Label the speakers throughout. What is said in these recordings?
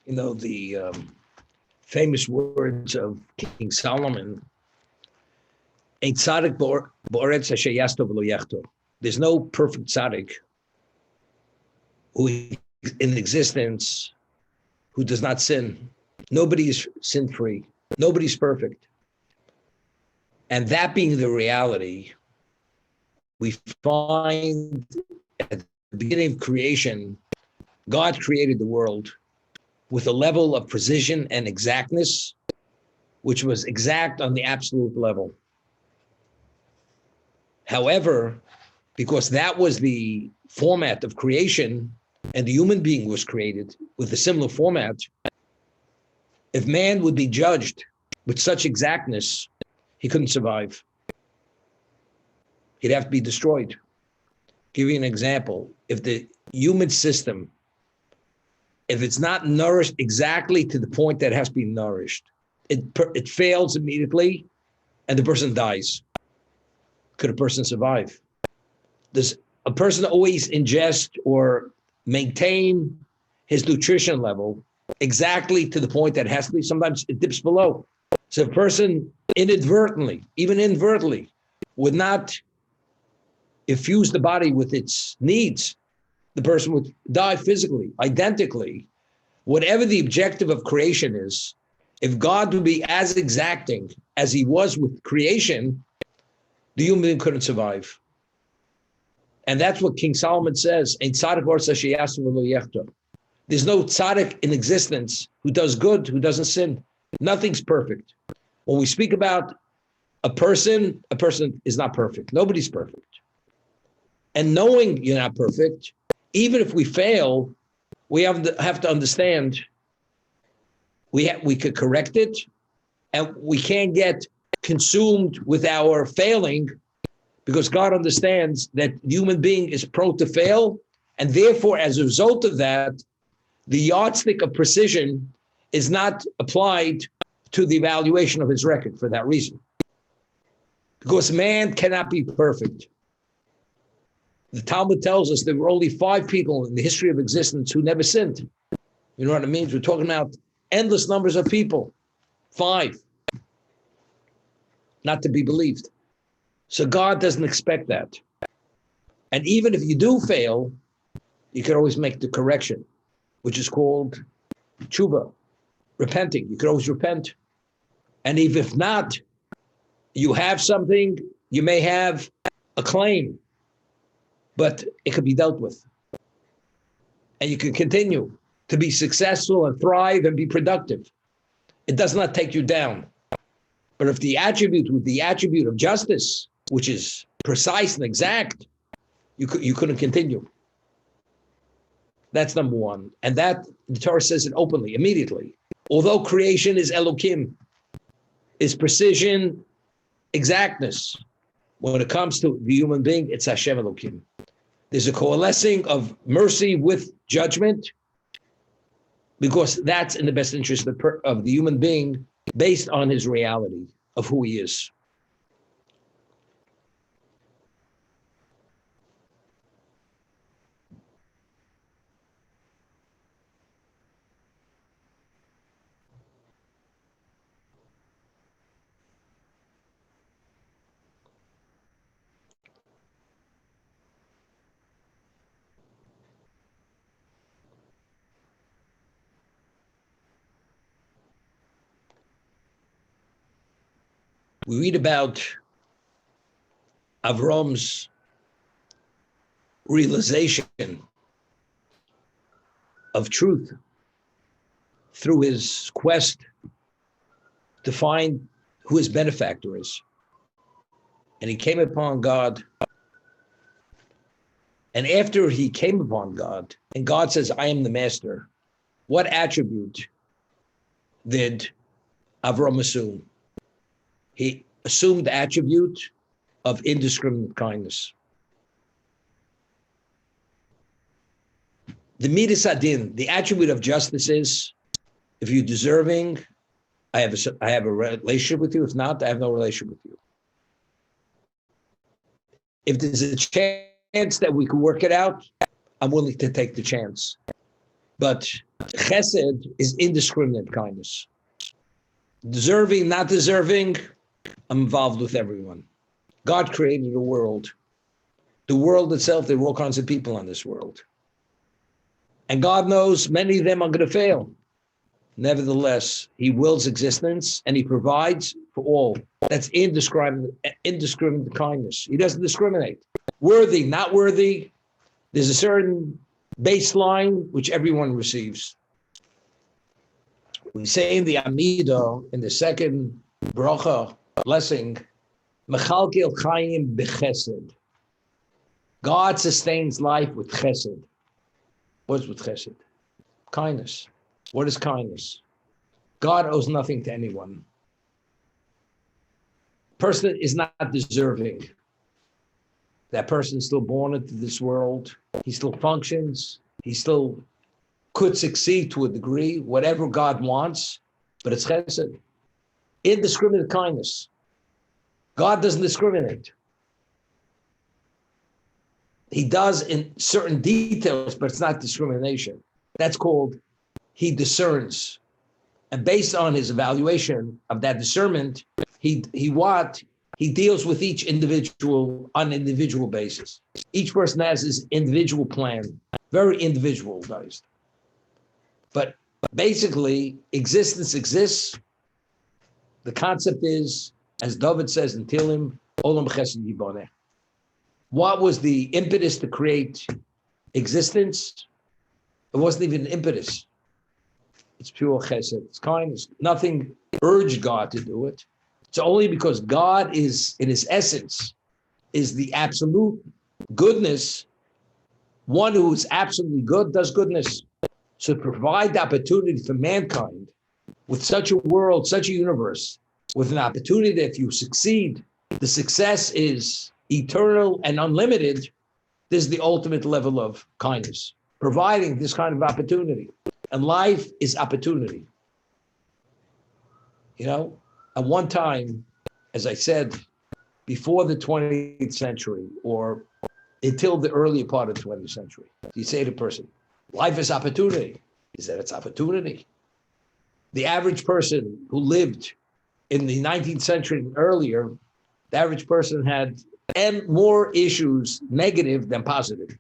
Speaker 1: The famous words of King Solomon, Ein tzaddik ba'oretz asher yastov v'lo yachto. There's no perfect tzaddik who in existence who does not sin. Nobody is sin-free. Nobody's perfect. And that being the reality, we find at the beginning of creation, God created the world with a level of precision and exactness, which was exact on the absolute level. However, because that was the format of creation and the human being was created with a similar format, if man would be judged with such exactness, he couldn't survive. He'd have to be destroyed. Give you an example. If the human system, if it's not nourished exactly to the point that it has to be nourished, it fails immediately and the person dies. Could a person survive? Does a person always ingest or maintain his nutrition level exactly to the point that it has to be? Sometimes it dips below. So a person inadvertently, even inadvertently, would not infuse the body with its needs, the person would die physically, identically. Whatever the objective of creation is, if God would be as exacting as he was with creation, the human being couldn't survive. And that's what King Solomon says, there's no tzaddik in existence who does good, who doesn't sin. Nothing's perfect. When we speak about a person is not perfect. Nobody's perfect. And knowing you're not perfect, even if we fail, we have to understand we could correct it, and we can't get consumed with our failing, because God understands that the human being is prone to fail, and therefore, as a result of that, the yardstick of precision is not applied to the evaluation of his record for that reason. Because man cannot be perfect. The Talmud tells us there were only 5 people in the history of existence who never sinned. You know what it means? We're talking about endless numbers of people. 5. Not to be believed. So God doesn't expect that. And even if you do fail, you can always make the correction, which is called tshuva, repenting. You can always repent. And if not, you have something, you may have a claim, but it could be dealt with. And you can continue to be successful and thrive and be productive. It does not take you down. But if the attribute of justice, which is precise and exact, you couldn't continue. That's number one. And that, the Torah says it openly, immediately. Although creation is Elokim, is precision, exactness. When it comes to the human being, it's Hashem Elokim. There's a coalescing of mercy with judgment, because that's in the best interest of the human being based on his reality of who he is. We read about Avram's realization of truth through his quest to find who his benefactor is. And he came upon God. And after he came upon God, and God says, I am the master, what attribute did Avram assume? He assumed the attribute of indiscriminate kindness. The midas adin, the attribute of justice is, if you're deserving, I have a relationship with you. If not, I have no relationship with you. If there's a chance that we can work it out, I'm willing to take the chance. But chesed is indiscriminate kindness. Deserving, not deserving, I'm involved with everyone. God created a world. The world itself, there are all kinds of people on this world. And God knows many of them are going to fail. Nevertheless, he wills existence and he provides for all. That's indiscriminate kindness. He doesn't discriminate. Worthy, not worthy. There's a certain baseline which everyone receives. We say in the Amidah, in the second bracha, blessing, Mechalkel Chaim b'chesed. God sustains life with chesed. What's with chesed? Kindness. What is kindness? God owes nothing to anyone. Person is not deserving. That person is still born into this world. He still functions. He still could succeed to a degree, whatever God wants, but it's chesed. Indiscriminate kindness. God doesn't discriminate. He does in certain details, but it's not discrimination. That's called he discerns. And based on his evaluation of that discernment, he deals with each individual on an individual basis. Each person has his individual plan, very individualized. But basically, existence exists. The concept is, as David says in Tehillim, Olam Chesed Yiboneh. What was the impetus to create existence? It wasn't even an impetus. It's pure chesed. It's kindness. Nothing urged God to do it. It's only because God is, in his essence, is the absolute goodness. One who is absolutely good does goodness. So to provide the opportunity for mankind with such a world, such a universe, with an opportunity that if you succeed, the success is eternal and unlimited. This is the ultimate level of kindness, providing this kind of opportunity. And life is opportunity. You know, at one time, as I said, before the 20th century or until the earlier part of the 20th century, you say to a person, life is opportunity. He said, it's opportunity. The average person who lived in the 19th century and earlier, the average person had more issues negative than positive.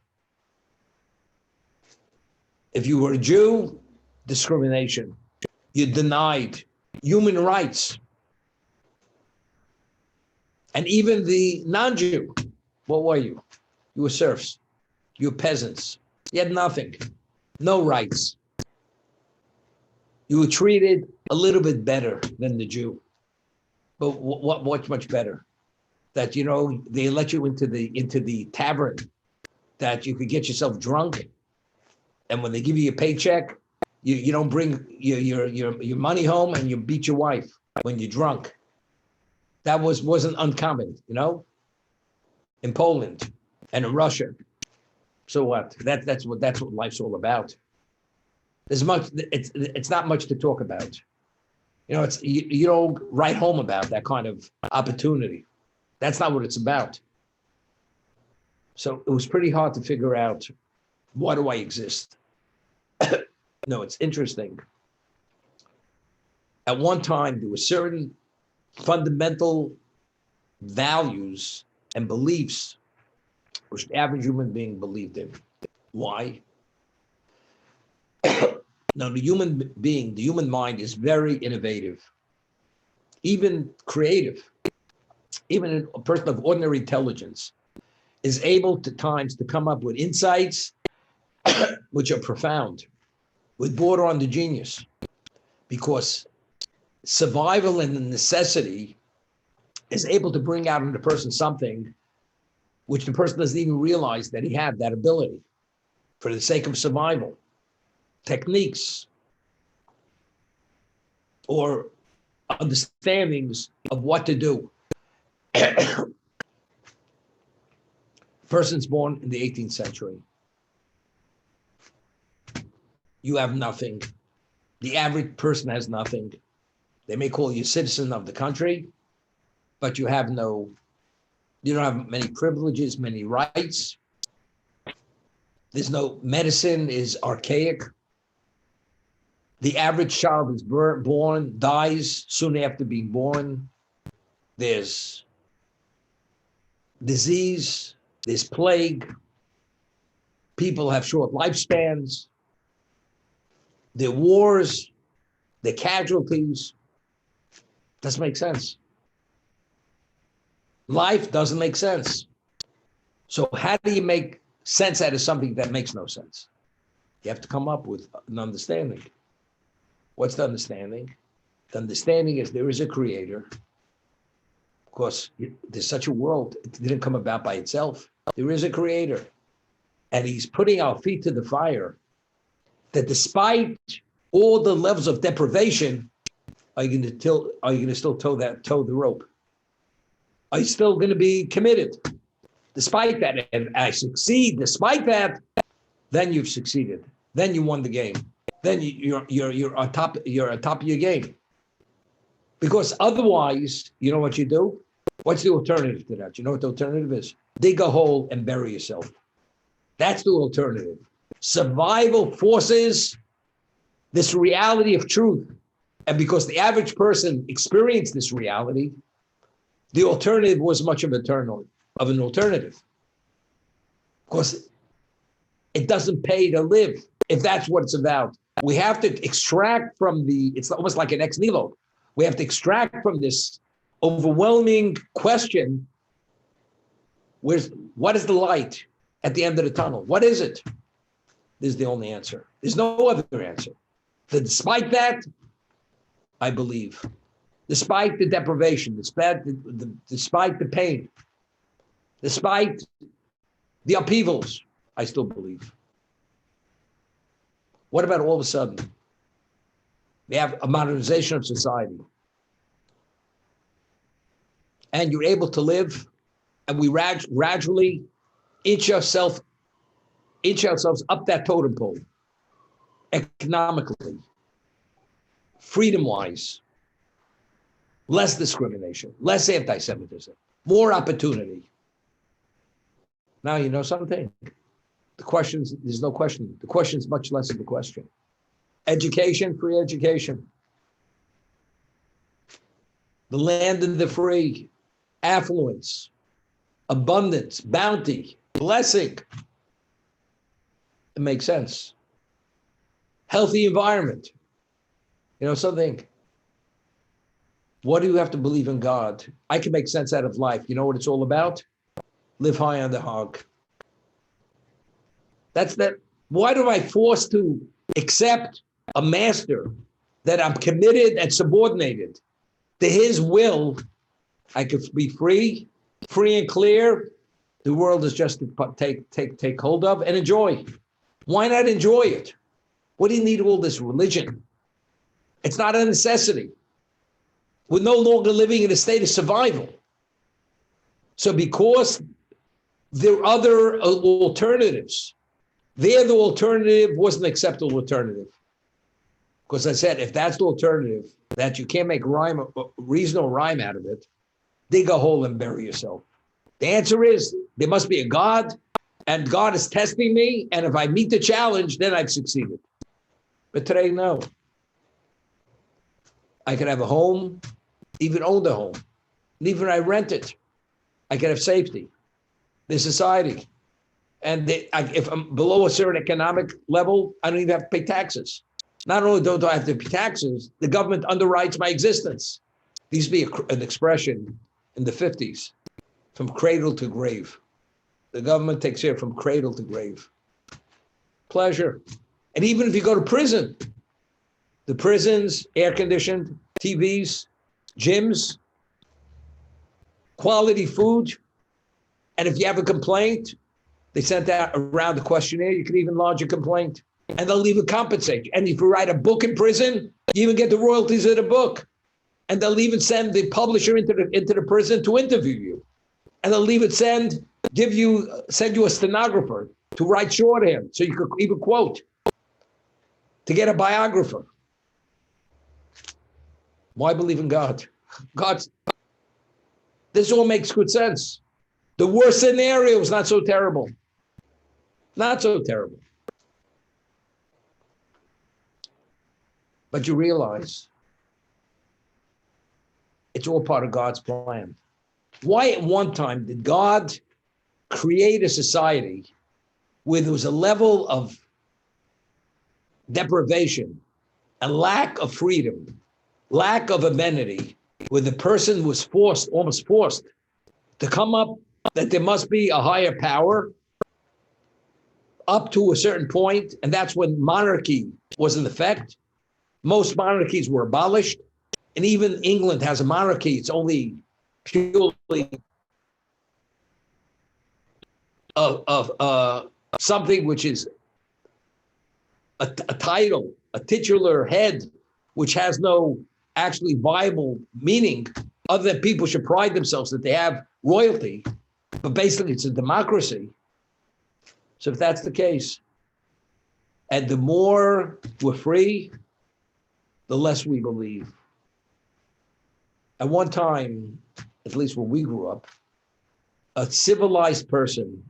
Speaker 1: If you were a Jew, discrimination. You denied human rights. And even the non-Jew, what were you? You were serfs. You were peasants. You had nothing. No rights. You were treated a little bit better than the Jew. But what's much better? That, you know, they let you into the tavern, that you could get yourself drunk. And when they give you a paycheck, you don't bring your money home and you beat your wife when you're drunk. That wasn't uncommon, you know, in Poland and in Russia. So what? That's what life's all about. It's not much to talk about. You know, you don't write home about that kind of opportunity. That's not what it's about. So it was pretty hard to figure out, why do I exist? No, it's interesting. At one time, there were certain fundamental values and beliefs which the average human being believed in. Why? Now, the human mind is very innovative, even creative. Even a person of ordinary intelligence is able at times to come up with insights which are profound, with border on the genius, because survival and the necessity is able to bring out in the person something which the person doesn't even realize that he had that ability for the sake of survival. Techniques or understandings of what to do. Person's born in the 18th century. You have nothing. The average person has nothing. They may call you a citizen of the country, but you don't have many privileges, many rights. There's no medicine, is archaic. The average child is born, dies soon after being born. There's disease, there's plague. People have short lifespans. There are wars, there are casualties. Doesn't make sense. Life doesn't make sense. So how do you make sense out of something that makes no sense? You have to come up with an understanding. What's the understanding? The understanding is there is a creator. Of course, there's such a world. It didn't come about by itself. There is a creator. And he's putting our feet to the fire that despite all the levels of deprivation, are you going to still toe the rope? Are you still going to be committed? Despite that, and I succeed, despite that, then you've succeeded. Then you won the game. Then you're on top of your game. Because otherwise, you know what you do? What's the alternative to that? You know what the alternative is? Dig a hole and bury yourself. That's the alternative. Survival forces this reality of truth. And because the average person experienced this reality, the alternative was much of an alternative. Because it doesn't pay to live, if that's what it's about. We have to extract from it's almost like an ex nihilo. We have to extract from this overwhelming question, what is the light at the end of the tunnel? What is it? This is the only answer. There's no other answer. Despite that, I believe. Despite the deprivation, despite the pain, despite the upheavals, I still believe. What about all of a sudden? We have a modernization of society. And you're able to live, and we gradually inch ourselves up that totem pole, economically, freedom-wise, less discrimination, less anti-Semitism, more opportunity. Now, you know something? There's no question. The question is much less of a question. Education, free education. The land of the free, affluence, abundance, bounty, blessing. It makes sense. Healthy environment. You know something? What do you have to believe in God? I can make sense out of life. You know what it's all about? Live high on the hog. That's that. Why am I forced to accept a master that I'm committed and subordinated to his will? I could be free and clear. The world is just to take hold of and enjoy. Why not enjoy it? What do you need all this religion? It's not a necessity. We're no longer living in a state of survival. So because there are other alternatives, the alternative wasn't an acceptable alternative. Because I said, if that's the alternative, that you can't make reason or rhyme out of it, dig a hole and bury yourself. The answer is, there must be a God, and God is testing me, and if I meet the challenge, then I've succeeded. But today, no. I could have a home, even own the home. And even I rent it, I could have safety. There's society. And if I'm below a certain economic level, I don't even have to pay taxes. Not only don't I have to pay taxes, the government underwrites my existence. There used to be an expression in the 50s, from cradle to grave. The government takes care from cradle to grave. Pleasure. And even if you go to prison, the prisons, air-conditioned, TVs, gyms, quality food. And if you have a complaint, they sent out around the questionnaire, you can even lodge a complaint. And they'll even compensate you. And if you write a book in prison, you even get the royalties of the book. And they'll even send the publisher into the prison to interview you. And they'll even send you a stenographer to write shorthand so you could even quote, to get a biographer. Why believe in God? This all makes good sense. The worst scenario is not so terrible. Not so terrible. But you realize it's all part of God's plan. Why at one time did God create a society where there was a level of deprivation, a lack of freedom, lack of amenity, where the person was almost forced to come up that there must be a higher power up to a certain point, and that's when monarchy was in effect. Most monarchies were abolished, and even England has a monarchy. It's only purely of something which is a title, a titular head, which has no actually viable meaning, other than people should pride themselves that they have royalty. But basically, it's a democracy. So if that's the case, and the more we're free, the less we believe. At one time, at least when we grew up, a civilized person,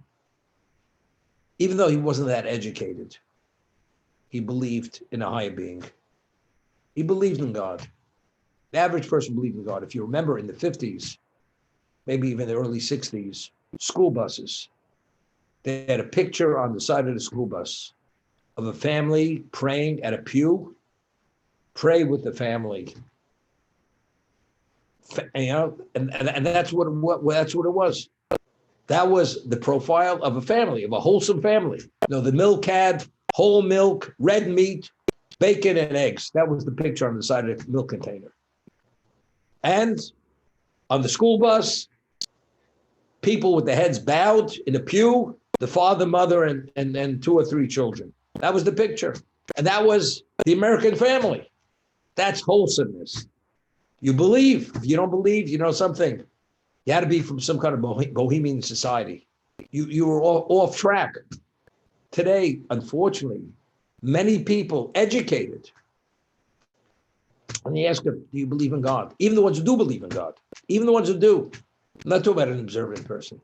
Speaker 1: even though he wasn't that educated, he believed in a higher being. He believed in God. The average person believed in God. If you remember in the 50s, maybe even the early 60s, school buses, they had a picture on the side of the school bus of a family praying at a pew. Pray with the family. You know, and that's what it was. That was the profile of a family, of a wholesome family. You know, the milk had whole milk, red meat, bacon, and eggs. That was the picture on the side of the milk container. And on the school bus, people with their heads bowed in a pew, the father, mother, and 2 or 3 children. That was the picture. And that was the American family. That's wholesomeness. You believe. If you don't believe, you know something. You had to be from some kind of bohemian society. You were off track. Today, unfortunately, many people educated, and they ask them, do you believe in God? Even the ones who do believe in God, even the ones who do. I'm not talking about an observant person.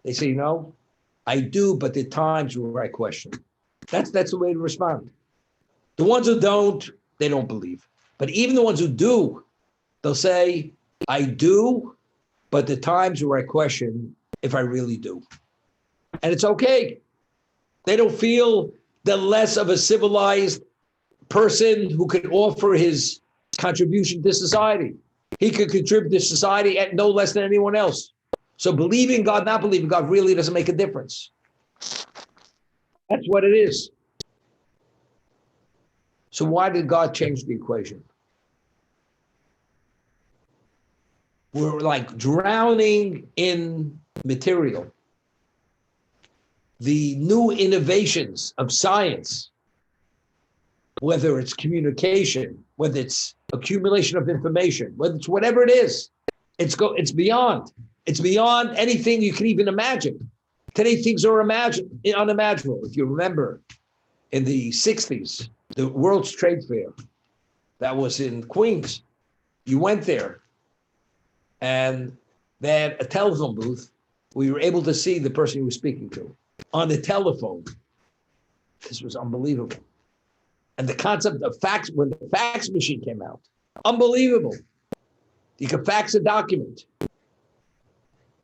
Speaker 1: They say, you know, I do, but there are times where I question. That's the way to respond. The ones who don't, they don't believe. But even the ones who do, they'll say, I do, but the times where I question if I really do. And it's okay. They don't feel they're less of a civilized person who can offer his contribution to society. He could contribute to society at no less than anyone else. So believing God, not believing God really doesn't make a difference. That's what it is. So why did God change the equation? We're like drowning in material. The new innovations of science, whether it's communication, whether it's accumulation of information, whether it's whatever it is, it's beyond. It's beyond anything you can even imagine. Today, things are unimaginable. If you remember, in the 60s, the World's Trade Fair, that was in Queens. You went there, and they had a telephone booth where you were able to see the person you were speaking to on the telephone. This was unbelievable. And the concept of fax, when the fax machine came out, unbelievable. You could fax a document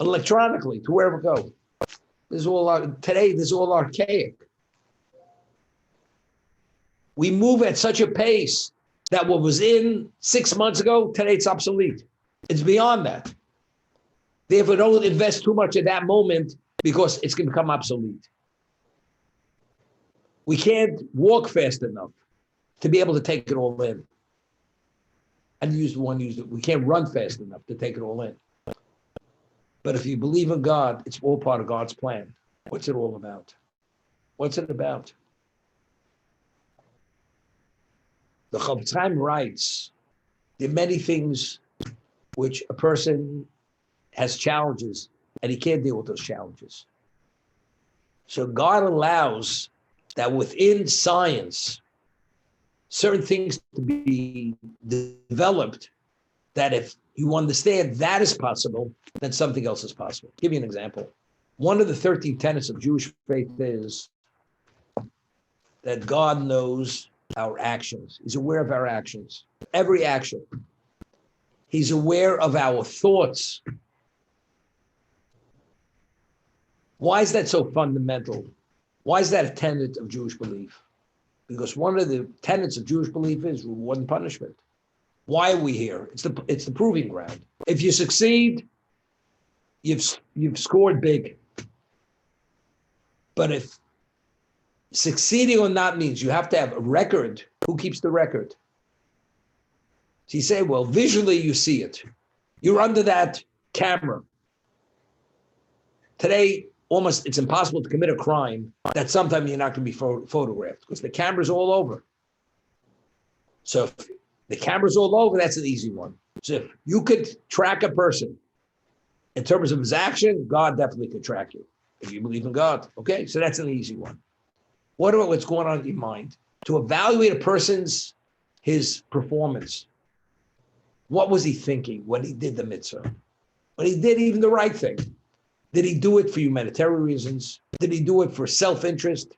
Speaker 1: electronically to wherever it go. Today, this is all archaic. We move at such a pace that what was in 6 months ago, today it's obsolete. It's beyond that. Therefore, don't invest too much at that moment because it's going to become obsolete. We can't walk fast enough to be able to take it all in. And we can't run fast enough to take it all in. But if you believe in God, it's all part of God's plan. What's it all about? What's it about? The Chofetz Chaim writes, there are many things which a person has challenges and he can't deal with those challenges. So God allows that within science, certain things to be developed that if you understand that is possible, then something else is possible. I'll give you an example. One of the 13 tenets of Jewish faith is that God knows our actions. He's aware of our actions, every action. He's aware of our thoughts. Why is that so fundamental? Why is that a tenet of Jewish belief? Because one of the tenets of Jewish belief is reward and punishment. Why are we here? It's the proving ground. If you succeed, you've scored big. But if succeeding or not means you have to have a record, who keeps the record? So you say, well, visually you see it. You're under that camera. Today, almost it's impossible to commit a crime that sometime you're not going to be photographed because the camera's all over. So if the camera's all over, that's an easy one. So if you could track a person in terms of his action, God definitely could track you. If you believe in God, okay? So that's an easy one. What about what's going on in your mind? To evaluate a person's, his performance. What was he thinking when he did the mitzvah? When he did even the right thing? Did he do it for humanitarian reasons? Did he do it for self-interest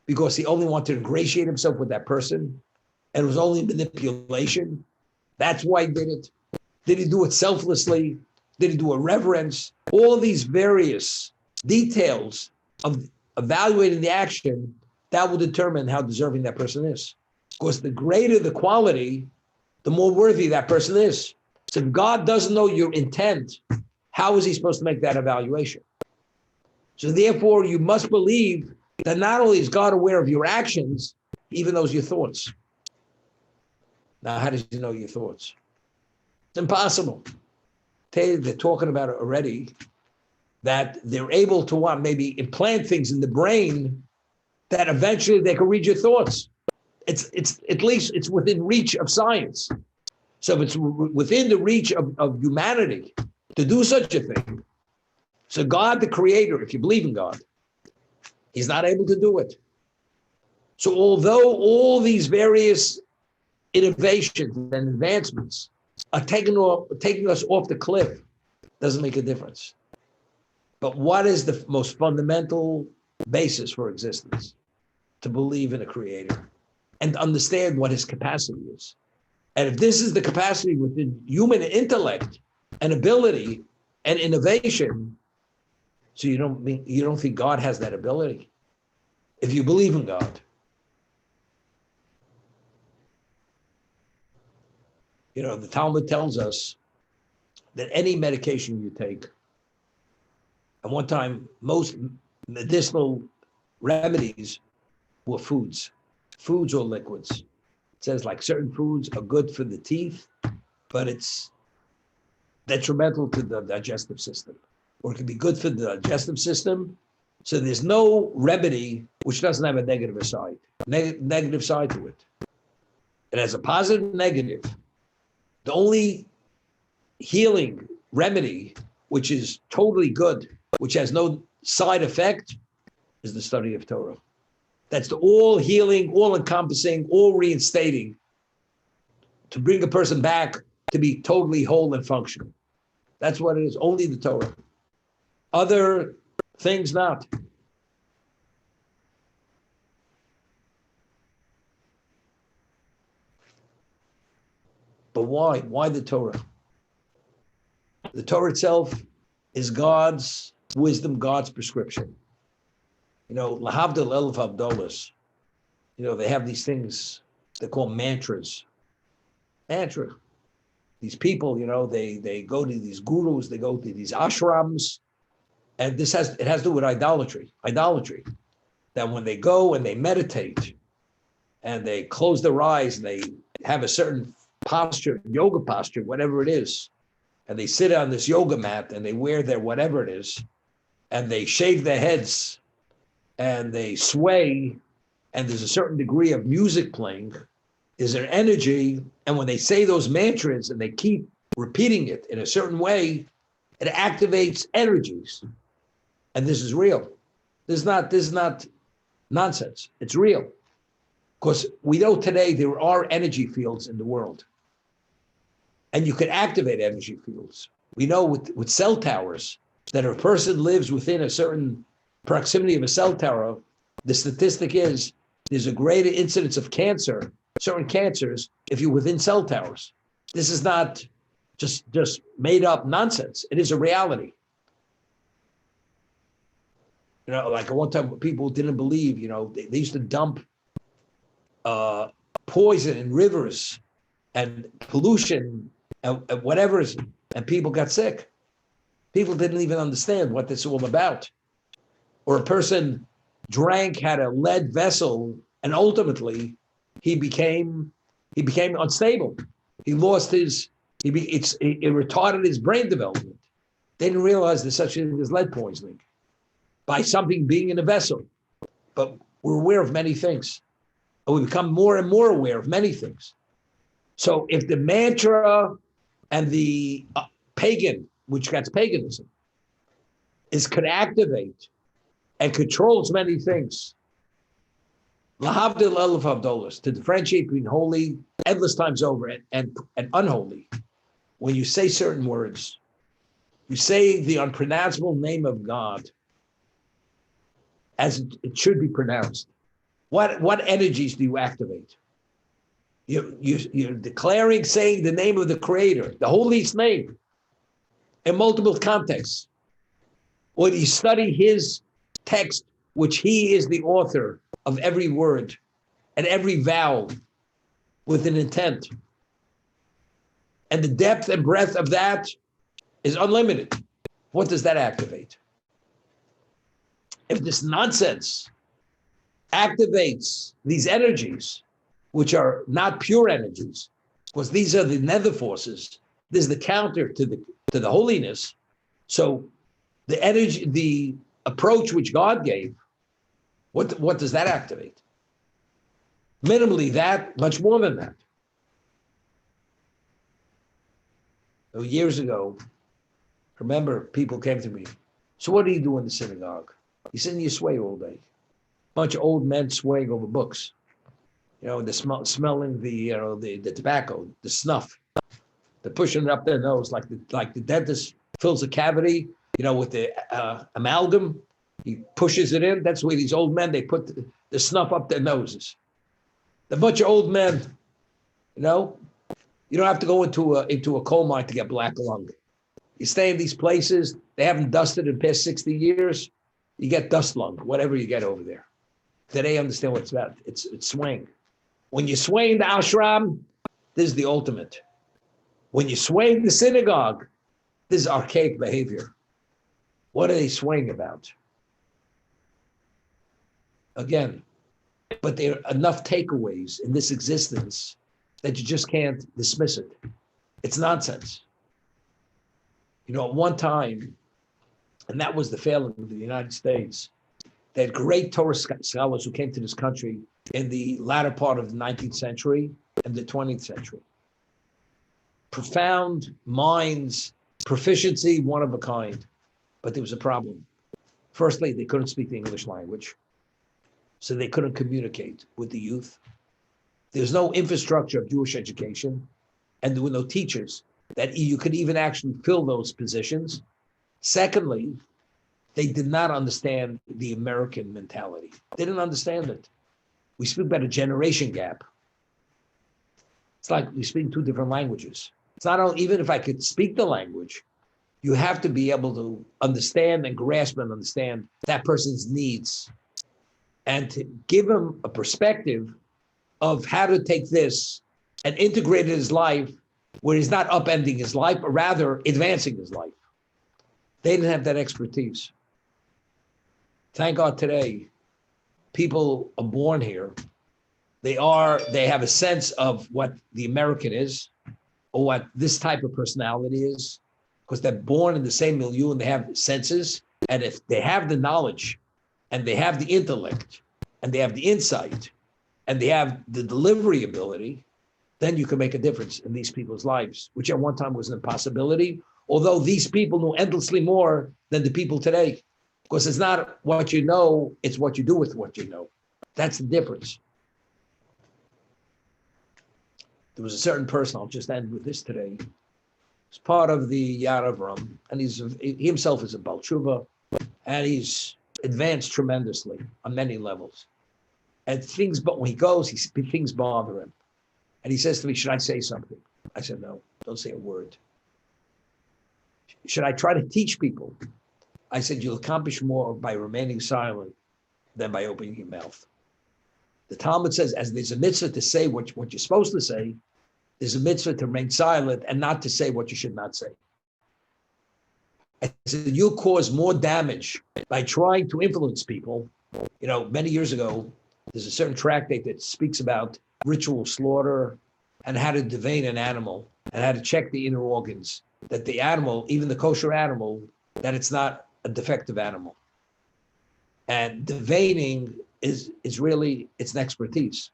Speaker 1: because he only wanted to ingratiate himself with that person and it was only manipulation? That's why he did it. Did he do it selflessly? Did he do it reverence? All these various details of evaluating the action, that will determine how deserving that person is. Because the greater the quality, the more worthy that person is. So if God doesn't know your intent, how is he supposed to make that evaluation? So therefore, you must believe that not only is God aware of your actions, he even knows your thoughts. Now, how does he know your thoughts? It's impossible. They're talking about it already, that they're able to maybe implant things in the brain that eventually they can read your thoughts. It's at least it's within reach of science. So if it's within the reach of humanity to do such a thing, so God, the creator, if you believe in God, he's not able to do it. So although all these various innovations and advancements are taking us off the cliff, doesn't make a difference. But what is the most fundamental basis for existence? To believe in a creator and understand what his capacity is. And if this is the capacity within human intellect and ability and innovation, so you don't think God has that ability? If you believe in God. You know, the Talmud tells us that any medication you take, at one time, most medicinal remedies were foods or liquids. It says like certain foods are good for the teeth, but it's detrimental to the digestive system. Or it can be good for the digestive system. So there's no remedy which doesn't have a negative side to it. It has a positive and negative. The only healing remedy, which is totally good, which has no side effect, is the study of Torah. That's the all healing, all encompassing, all reinstating to bring a person back to be totally whole and functional. That's what it is, only the Torah. Other things not. But why? Why the Torah? The Torah itself is God's wisdom, God's prescription. You know, lahavdil elef havdolas. You know, they have these things they call mantras. Mantra. These people, you know, they go to these gurus, they go to these ashrams, and it has to do with idolatry. Idolatry. That when they go and they meditate and they close their eyes and they have a certain posture, yoga posture, whatever it is, and they sit on this yoga mat and they wear their whatever it is, and they shave their heads and they sway, and there's a certain degree of music playing, is there energy, and when they say those mantras and they keep repeating it in a certain way, it activates energies. And this is real. This is not nonsense. It's real. Because we know today there are energy fields in the world. And you can activate energy fields. We know with cell towers that if a person lives within a certain proximity of a cell tower, the statistic is There's a greater incidence of cancer, certain cancers, if you're within cell towers. This is not just made up nonsense. It is a reality. Like at one time, people didn't believe, they used to dump poison in rivers and pollution and whatever, and people got sick. People didn't even understand what this is all about. Or a person had a lead vessel, and ultimately he became unstable. He lost it retarded his brain development. They didn't realize there's such a thing as lead poisoning by something being in a vessel. But we're aware of many things. And we become more and more aware of many things. So if the mantra and the pagan, which gets paganism, could activate and controls many things, lahavdil elef havdolos, to differentiate between holy endless times over and unholy, when you say certain words, you say the unpronounceable name of God as it should be pronounced. What energies do you activate? You're declaring, saying the name of the Creator, the holiest name, in multiple contexts. Or do you study His text, which He is the author of every word and every vowel with an intent? And the depth and breadth of that is unlimited. What does that activate? If this nonsense activates these energies, which are not pure energies, because these are the nether forces, this is the counter to the holiness. So the energy, the approach which God gave, what does that activate? Minimally that, much more than that. So years ago, remember, people came to me. So what do you do in the synagogue? He said, you sway all day. Bunch of old men swaying over books. They're smelling the tobacco, the snuff. They're pushing it up their nose like the dentist fills a cavity, with the amalgam. He pushes it in. That's where these old men, they put the snuff up their noses. A bunch of old men, you don't have to go into a coal mine to get black lung. You stay in these places, they haven't dusted in past 60 years, you get dust lung, whatever you get over there. Today, understand what it's about. It's swaying. When you're swaying the ashram, this is the ultimate. When you're swaying the synagogue, this is archaic behavior. What are they swaying about? Again, but there are enough takeaways in this existence that you just can't dismiss it. It's nonsense. At one time, and that was the failing of the United States, they had great Torah scholars who came to this country in the latter part of the 19th century and the 20th century. Profound minds, proficiency, one of a kind. But there was a problem. Firstly, they couldn't speak the English language, so they couldn't communicate with the youth. There's no infrastructure of Jewish education, and there were no teachers that you could even actually fill those positions. Secondly, they did not understand the American mentality. They didn't understand it. We speak about a generation gap. It's like we speak two different languages. It's not only, even if I could speak the language, you have to be able to understand and grasp and understand that person's needs and to give him a perspective of how to take this and integrate it in his life where he's not upending his life, but rather advancing his life. They didn't have that expertise. Thank God today, people are born here. They have a sense of what the American is or what this type of personality is, because they're born in the same milieu and they have senses. And if they have the knowledge and they have the intellect and they have the insight and they have the delivery ability, then you can make a difference in these people's lives, which at one time was an impossibility. Although these people know endlessly more than the people today, because it's not what you know, it's what you do with what you know. That's the difference. There was a certain person, I'll just end with this today. He's part of the Yad Avram, and he himself is a Baal Tshuva, and he's advanced tremendously on many levels. And things, but when he goes, things bother him. And he says to me, should I say something? I said, no, don't say a word. Should I try to teach people? I said, you'll accomplish more by remaining silent than by opening your mouth. The Talmud says, as there's a mitzvah to say what you're supposed to say, there's a mitzvah to remain silent and not to say what you should not say. I said, you'll cause more damage by trying to influence people. You know, many years ago, there's a certain tractate that speaks about ritual slaughter and how to devein an animal and how to check the inner organs, that the animal, even the kosher animal, that it's not a defective animal. And deveining is really, it's an expertise.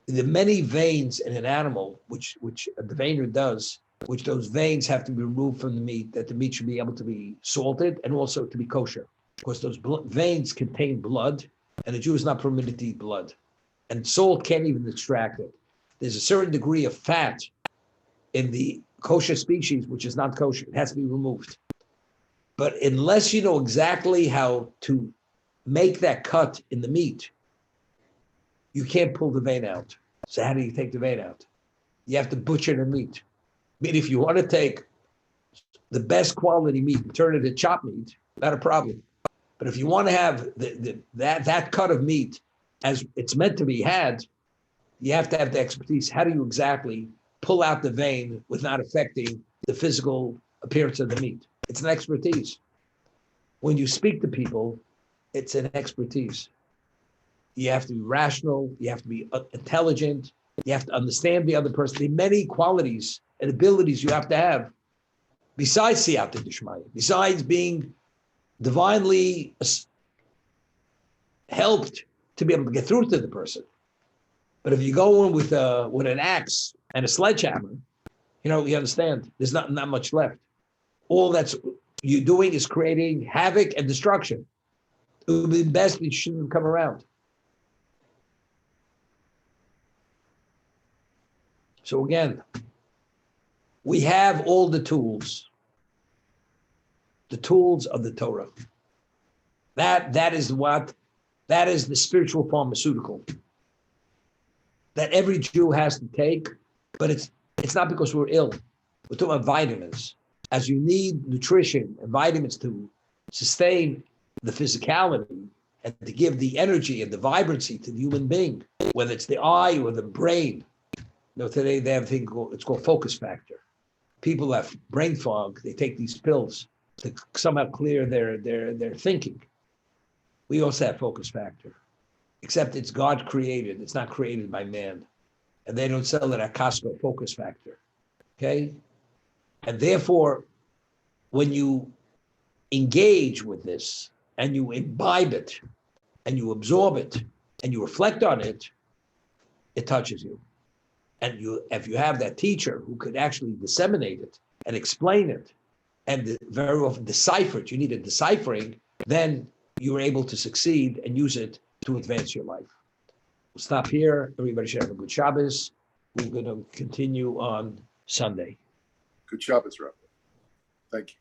Speaker 1: The many veins in an animal, which a deveiner does, which those veins have to be removed from the meat, that the meat should be able to be salted and also to be kosher. Of course, those veins contain blood, and the Jew is not permitted to eat blood. And salt can't even extract it. There's a certain degree of fat in the kosher species, which is not kosher. It has to be removed. But unless you know exactly how to make that cut in the meat, you can't pull the vein out. So how do you take the vein out? You have to butcher the meat. I mean, if you want to take the best quality meat and turn it into chopped meat, not a problem. But if you want to have that cut of meat as it's meant to be had, you have to have the expertise. How do you exactly pull out the vein without affecting the physical appearance of the meat? It's an expertise. When you speak to people, it's an expertise. You have to be rational. You have to be intelligent. You have to understand the other person. The many qualities and abilities you have to have besides siyata d'shmaya, besides being divinely helped to be able to get through to the person. But if you go in with an axe and a sledgehammer, you understand, there's not much left. All that's you're doing is creating havoc and destruction. It would be best if you shouldn't come around. So again, we have all the tools of the Torah. That is the spiritual pharmaceutical that every Jew has to take, but it's not because we're ill. We're talking about vitamins. As you need nutrition and vitamins to sustain the physicality and to give the energy and the vibrancy to the human being, whether it's the eye or the brain. Today they have a thing it's called focus factor. People have brain fog. They take these pills to somehow clear their thinking. We also have focus factor, except it's God created. It's not created by man. And they don't sell it at Costco, focus factor. Okay? And therefore, when you engage with this and you imbibe it and you absorb it and you reflect on it, it touches you. And if you have that teacher who could actually disseminate it and explain it and very often decipher it, you need a deciphering, then you're able to succeed and use it to advance your life. We'll stop here. Everybody should have a good Shabbos. We're going to continue on Sunday.
Speaker 2: Good Shabbos, Rabbi. Thank you.